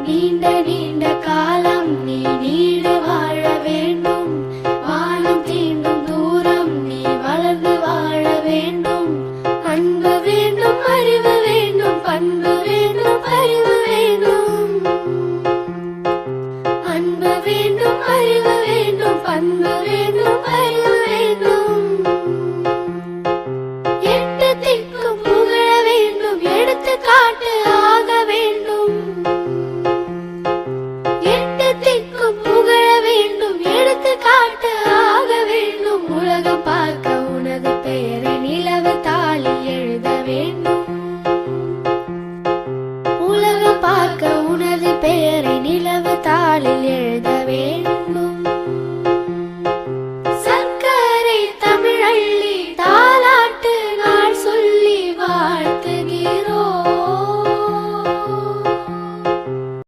நீண்ட நீண்ட காலம் நீ நீடு வாழ வேண்டும். வானம் தீண்டும் தூரம் நீ வளர்ந்து வாழ வேண்டும். அன்பு வேண்டும், அறிவு வேண்டும், பண்பு வேண்டும், அறிவு வேண்டும். அன்பு வேண்டும், அறிவு வேண்டும், பண்பு வேண்டும், அறிவு வேண்டும். எட்டு திக்கும் புகழ வேண்டும், எடுத்துக்காட்டு ஆக வேண்டும். எட்டு திக்கும் புகழ வேண்டும், எடுத்துக்காட்டு ஆக வேண்டும். உலகம் பார்க்க உனது பெயரை நிலவு தாளில் எழுத வேண்டும். உலகம் பார்க்க உனது பெயர்